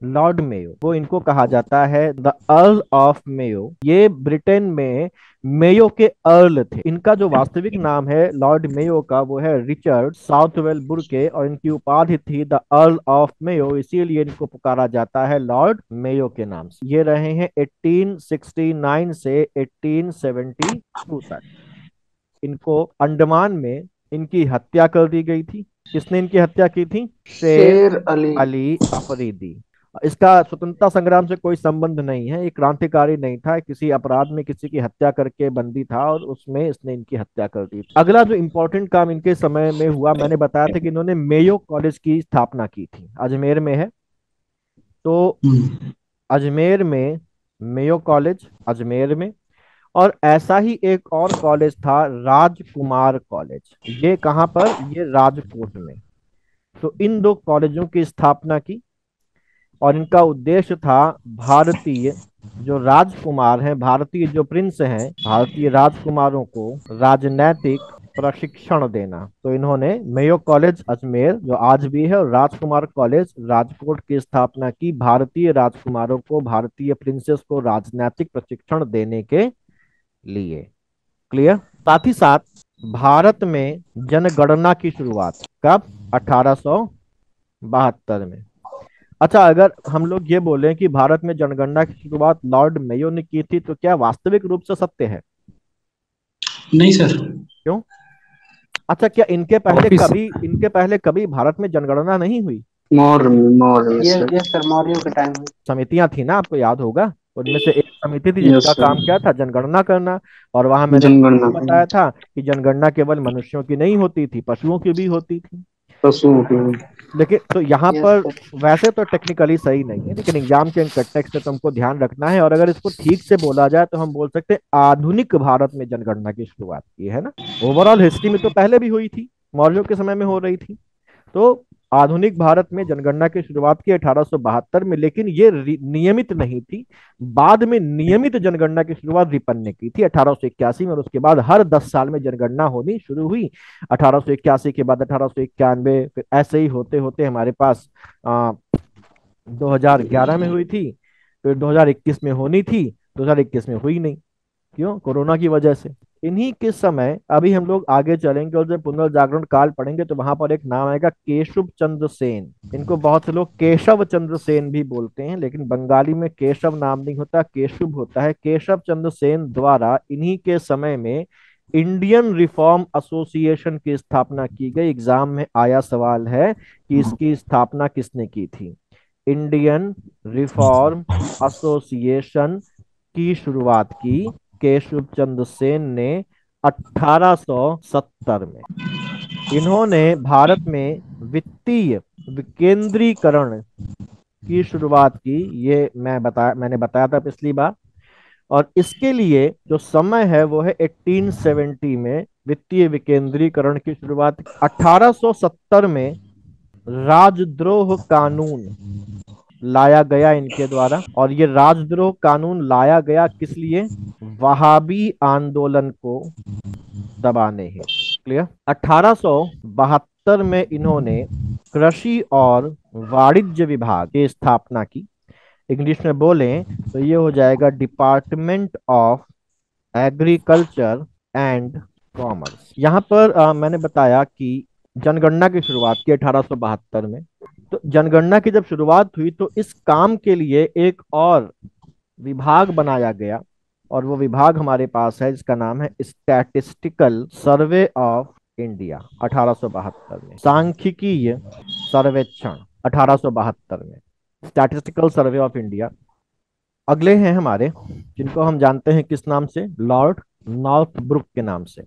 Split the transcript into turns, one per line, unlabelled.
Lord Mayo, वो इनको कहा जाता है द अर्ल ऑफ मेयो। ये ब्रिटेन में मेयो के अर्ल थे। इनका जो वास्तविक नाम है लॉर्ड मेयो का, वो है रिचर्ड साउथवेल बुर्के, और इनकी उपाधि थी द अर्ल ऑफ मेयो, इसीलिए इनको पुकारा जाता है लॉर्ड मेयो के नाम से। ये रहे हैं 1869 से 1872 तक। इनको अंडमान में इनकी हत्या कर दी गई थी। किसने इनकी हत्या की थी? शेर
शेर अली।
अली अफरीदी। इसका स्वतंत्रता संग्राम से कोई संबंध नहीं है, ये क्रांतिकारी नहीं था, किसी अपराध में किसी की हत्या करके बंदी था और उसमें इसने इनकी हत्या कर दी। अगला जो इम्पोर्टेंट काम इनके समय में हुआ, मैंने बताया था कि इन्होंने मेयो कॉलेज की स्थापना की थी, अजमेर में है। तो
हम्म।
अजमेर में मेयो कॉलेज, अजमेर में। और ऐसा ही एक और कॉलेज था, राजकुमार कॉलेज। ये कहाँ पर? ये राजकोट में। तो इन दो कॉलेजों की स्थापना की, और इनका उद्देश्य था भारतीय जो राजकुमार हैं, भारतीय जो प्रिंस हैं, भारतीय राजकुमारों को राजनैतिक प्रशिक्षण देना। तो इन्होंने मेयो कॉलेज अजमेर जो आज भी है और राजकुमार कॉलेज राजकोट की स्थापना की, भारतीय राजकुमारों को, भारतीय प्रिंसेस को राजनैतिक प्रशिक्षण देने के लिए। क्लियर? साथ ही साथ भारत में जनगणना की शुरुआत कब? 1872 में। अच्छा, अगर हम लोग ये बोलें कि भारत में जनगणना की शुरुआत लॉर्ड मेयो ने की थी, तो क्या वास्तविक रूप से सत्य है?
नहीं सर।
क्यों? अच्छा, क्या
ऑफिस।
इनके पहले कभी भारत में जनगणना नहीं हुई?
मौर्य मौर्य
ये
सर।
ये सर मौर्यों के टाइम में।
समितियां थी ना, आपको याद होगा। उनमें से एक समिति थी
यस
जिसका
सर।
काम क्या था? जनगणना करना। और वहां मैंने
जनगणना
बताया था कि जनगणना केवल मनुष्यों की नहीं होती थी, पशुओं की भी होती थी।
पशुओं की।
लेकिन तो यहाँ
यस
पर
सर।
वैसे तो टेक्निकली सही नहीं है, लेकिन एग्जाम के कंटेक्स्ट में तुमको ध्यान रखना है। और अगर इसको ठीक से बोला जाए तो हम बोल सकते हैं आधुनिक भारत में जनगणना की शुरुआत की है ना। ओवरऑल हिस्ट्री में तो पहले भी हुई थी, मौर्यों के समय में हो रही थी। तो आधुनिक भारत में जनगणना की शुरुआत की 1872 में, लेकिन ये नियमित नहीं थी। बाद में नियमित जनगणना की शुरुआत रिपन ने की थी 1881 में, और उसके बाद हर 10 साल में जनगणना होनी शुरू हुई। 1881 के बाद 1891, फिर ऐसे ही होते होते हमारे पास 2011 में हुई थी। फिर 2021 में होनी थी, 2021 में हुई नहीं। क्यों? कोरोना की वजह से। इन्हीं के समय अभी हम लोग आगे चलेंगे और जब पुनर्जागरण काल पढ़ेंगे तो वहां पर एक नाम आएगा, केशव चंद्र सेन। इनको बहुत से लोग केशव चंद्र सेन भी बोलते हैं, लेकिन बंगाली में केशव नाम नहीं होता, केशव होता है। केशव चंद्र सेन द्वारा इन्हीं के समय में इंडियन रिफॉर्म एसोसिएशन की स्थापना की गई। एग्जाम में आया सवाल है कि इसकी स्थापना किसने की थी? इंडियन रिफॉर्म एसोसिएशन की शुरुआत की केशव चंद्र सेन ने 1870 में। इन्होंने भारत में वित्तीय विकेंद्रीकरण की शुरुआत की। मैंने बताया था पिछली बार। और इसके लिए जो समय है वो है 1870 में वित्तीय विकेंद्रीकरण की शुरुआत। 1870 में राजद्रोह कानून लाया गया इनके द्वारा, और ये राजद्रोह कानून लाया गया किस लिए? वहाबी आंदोलन को दबाने हेतु। क्लियर? 1872 में इन्होंने कृषि और वाणिज्य विभाग की स्थापना की। इंग्लिश में बोलें तो ये हो जाएगा department of agriculture and commerce. यहाँ पर मैंने बताया कि जनगणना की शुरुआत की 1872 में। तो जनगणना की जब शुरुआत हुई तो इस काम के लिए एक और विभाग बनाया गया, और वो विभाग हमारे पास है जिसका नाम है स्टैटिस्टिकल सर्वे ऑफ इंडिया। 1872 में सांख्यिकीय सर्वेक्षण, 1872 में स्टैटिस्टिकल सर्वे ऑफ इंडिया। अगले हैं हमारे, जिनको हम जानते हैं किस नाम से? लॉर्ड नॉर्थ ब्रुक के नाम से।